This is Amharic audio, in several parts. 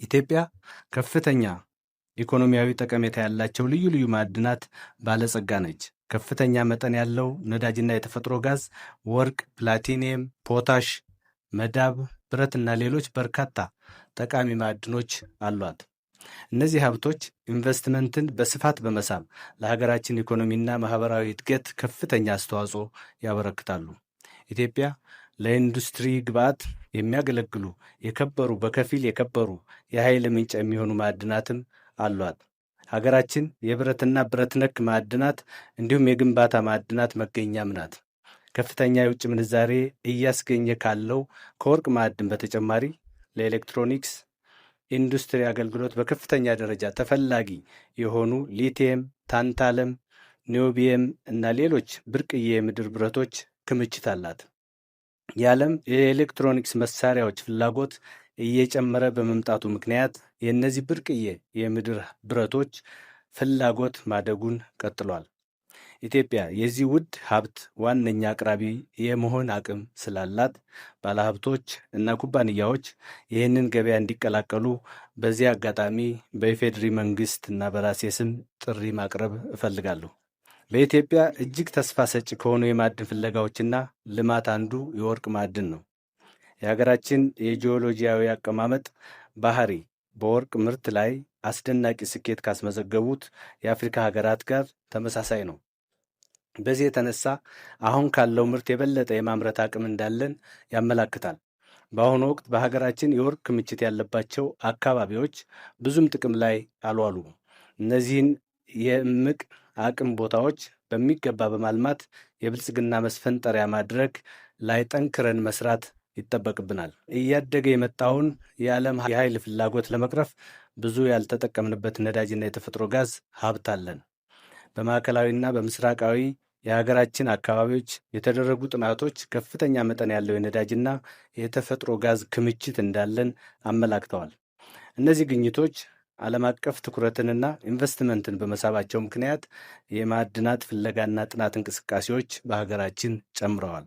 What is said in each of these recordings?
ኢትዮጵያ ከፍተኛ ኢኮኖሚያዊ ጠቀሜታ ያላቸው ልዩ ልዩ ማዕድናት ባለጸጋ ነች። ከፍተኛ መጠን ያለው ነዳጅና የተፈጥሮ ጋዝ፣ ወርቅ፣ ፕላቲኒየም፣ ፖታሽ፣ መዳብ፣ ብረትና ሌሎች በርካታ ጠቃሚ ማዕድኖች አሏት። እነዚህ ሀብቶች ኢንቨስትመንትን በስፋት በመሳብ ለሀገራችን ኢኮኖሚና ማህበራዊ እድገት ከፍተኛ አስተዋጽኦ ያበረክታሉ። ኢትዮጵያ ለኢንዱስትሪ ግብዓት የሚያገለግሉ በከፊል የከበሩ የኃይል ምንጭ የሚሆኑ ማዕድናትም አሏት። ሀገራችን የብረትና ብረት ነክ ማዕድናት እንዲሁም የግንባታ ማዕድናት መገኛም ናት። ከፍተኛ የውጭ ምንዛሬ እያስገኘ ካለው ከወርቅ ማዕድን በተጨማሪ ለኤሌክትሮኒክስ ኢንዱስትሪ አገልግሎት በከፍተኛ ደረጃ ተፈላጊ የሆኑ ሊቲየም፣ ታንታለም፣ ኒዮቢየም እና ሌሎች ብርቅዬ የምድር ብረቶች ክምችት አላት። የዓለም የኤሌክትሮኒክስ መሳሪያዎች ፍላጎት እየጨመረ በመምጣቱ ምክንያት የእነዚህ ብርቅዬ የምድር ብረቶች ፍላጎት ማደጉን ቀጥሏል። ኢትዮጵያ የዚህ ውድ ሀብት ዋነኛ አቅራቢ የመሆን አቅም ስላላት ባለሀብቶች እና ኩባንያዎች ይህንን ገበያ እንዲቀላቀሉ በዚህ አጋጣሚ በኢፌዴሪ መንግስት እና በራሴ ስም ጥሪ ማቅረብ እፈልጋለሁ። በኢትዮጵያ እጅግ ተስፋ ሰጪ ከሆኑ የማዕድን ፍለጋዎችና ልማት አንዱ የወርቅ ማዕድን ነው። የሀገራችን የጂኦሎጂያዊ አቀማመጥ ባህሪ በወርቅ ምርት ላይ አስደናቂ ስኬት ካስመዘገቡት የአፍሪካ ሀገራት ጋር ተመሳሳይ ነው። በዚህ የተነሳ አሁን ካለው ምርት የበለጠ የማምረት አቅም እንዳለን ያመላክታል። በአሁኑ ወቅት በሀገራችን የወርቅ ክምችት ያለባቸው አካባቢዎች ብዙም ጥቅም ላይ አልዋሉም። እነዚህን የእምቅ አቅም ቦታዎች በሚገባ በማልማት የብልጽግና መስፈንጠሪያ ማድረግ ላይ ጠንክረን መስራት ይጠበቅብናል። እያደገ የመጣውን የዓለም የኃይል ፍላጎት ለመቅረፍ ብዙ ያልተጠቀምንበት ነዳጅና የተፈጥሮ ጋዝ ሀብት አለን። በማዕከላዊና በምስራቃዊ የሀገራችን አካባቢዎች የተደረጉ ጥናቶች ከፍተኛ መጠን ያለው የነዳጅና የተፈጥሮ ጋዝ ክምችት እንዳለን አመላክተዋል። እነዚህ ግኝቶች ዓለም አቀፍ ትኩረትንና ኢንቨስትመንትን በመሳባቸው ምክንያት የማዕድናት ፍለጋና ጥናት እንቅስቃሴዎች በሀገራችን ጨምረዋል።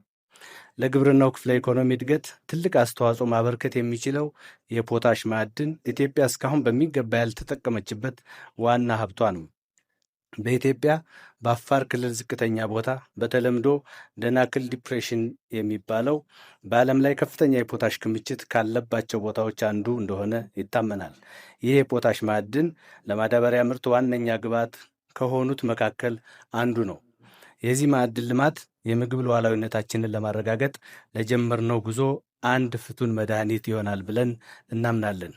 ለግብርናው ክፍለ ኢኮኖሚ እድገት ትልቅ አስተዋጽኦ ማበርከት የሚችለው የፖታሽ ማዕድን ኢትዮጵያ እስካሁን በሚገባ ያልተጠቀመችበት ዋና ሀብቷ ነው። በኢትዮጵያ በአፋር ክልል ዝቅተኛ ቦታ በተለምዶ ደናክል ዲፕሬሽን የሚባለው በዓለም ላይ ከፍተኛ የፖታሽ ክምችት ካለባቸው ቦታዎች አንዱ እንደሆነ ይታመናል። ይህ የፖታሽ ማዕድን ለማዳበሪያ ምርት ዋነኛ ግብዓት ከሆኑት መካከል አንዱ ነው። የዚህ ማዕድን ልማት የምግብ ሉዓላዊነታችንን ለማረጋገጥ ለጀመርነው ጉዞ አንድ ፍቱን መድኃኒት ይሆናል ብለን እናምናለን።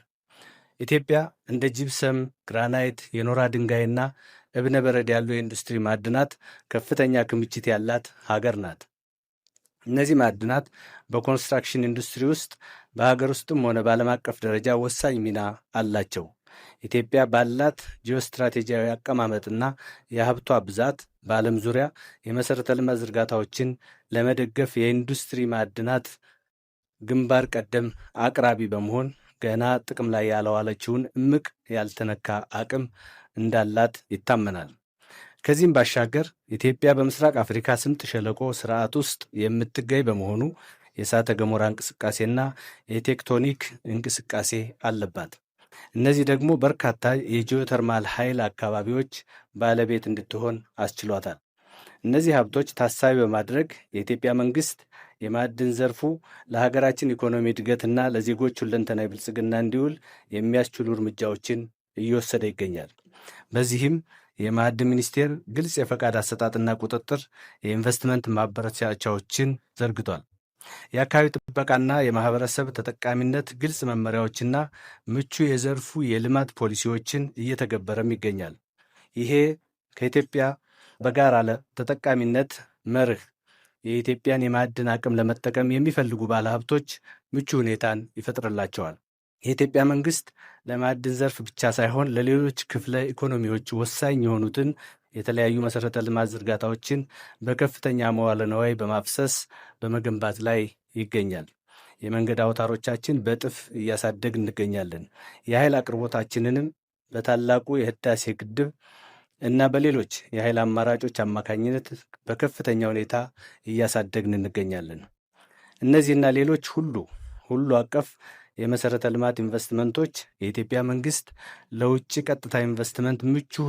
ኢትዮጵያ እንደ ጂፕሰም፣ ግራናይት፣ የኖራ ድንጋይና እብነ በረድ ያሉ የኢንዱስትሪ ማዕድናት ከፍተኛ ክምችት ያላት ሀገር ናት። እነዚህ ማዕድናት በኮንስትራክሽን ኢንዱስትሪ ውስጥ በሀገር ውስጥም ሆነ በዓለም አቀፍ ደረጃ ወሳኝ ሚና አላቸው። ኢትዮጵያ ባላት ጂኦስትራቴጂያዊ አቀማመጥና የሀብቷ ብዛት በዓለም ዙሪያ የመሠረተ ልማት ዝርጋታዎችን ለመደገፍ የኢንዱስትሪ ማዕድናት ግንባር ቀደም አቅራቢ በመሆን ገና ጥቅም ላይ ያልዋለችውን እምቅ ያልተነካ አቅም እንዳላት ይታመናል። ከዚህም ባሻገር ኢትዮጵያ በምስራቅ አፍሪካ ስምጥ ሸለቆ ስርዓት ውስጥ የምትገኝ በመሆኑ የእሳተ ገሞራ እንቅስቃሴና የቴክቶኒክ እንቅስቃሴ አለባት። እነዚህ ደግሞ በርካታ የጂኦተርማል ኃይል አካባቢዎች ባለቤት እንድትሆን አስችሏታል። እነዚህ ሀብቶች ታሳቢ በማድረግ የኢትዮጵያ መንግስት የማዕድን ዘርፉ ለሀገራችን ኢኮኖሚ እድገትና ለዜጎች ሁለንተናዊ ብልጽግና እንዲውል የሚያስችሉ እርምጃዎችን እየወሰደ ይገኛል። በዚህም የማዕድን ሚኒስቴር ግልጽ የፈቃድ አሰጣጥና ቁጥጥር፣ የኢንቨስትመንት ማበረታቻዎችን ዘርግቷል። የአካባቢ ጥበቃና የማህበረሰብ ተጠቃሚነት ግልጽ መመሪያዎችና ምቹ የዘርፉ የልማት ፖሊሲዎችን እየተገበረም ይገኛል። ይሄ ከኢትዮጵያ በጋራ ተጠቃሚነት መርህ የኢትዮጵያን የማዕድን አቅም ለመጠቀም የሚፈልጉ ባለሀብቶች ምቹ ሁኔታን ይፈጥርላቸዋል። የኢትዮጵያ መንግስት ለማዕድን ዘርፍ ብቻ ሳይሆን ለሌሎች ክፍለ ኢኮኖሚዎች ወሳኝ የሆኑትን የተለያዩ መሠረተ ልማት ዝርጋታዎችን በከፍተኛ መዋለ ንዋይ በማፍሰስ በመገንባት ላይ ይገኛል። የመንገድ አውታሮቻችን በእጥፍ እያሳደግ እንገኛለን። የኃይል አቅርቦታችንንም በታላቁ የህዳሴ ግድብ እና በሌሎች የኃይል አማራጮች አማካኝነት በከፍተኛ ሁኔታ እያሳደግን እንገኛለን። እነዚህና ሌሎች ሁሉ አቀፍ የመሰረተ ልማት ኢንቨስትመንቶች የኢትዮጵያ መንግስት ለውጭ ቀጥታ ኢንቨስትመንት ምቹ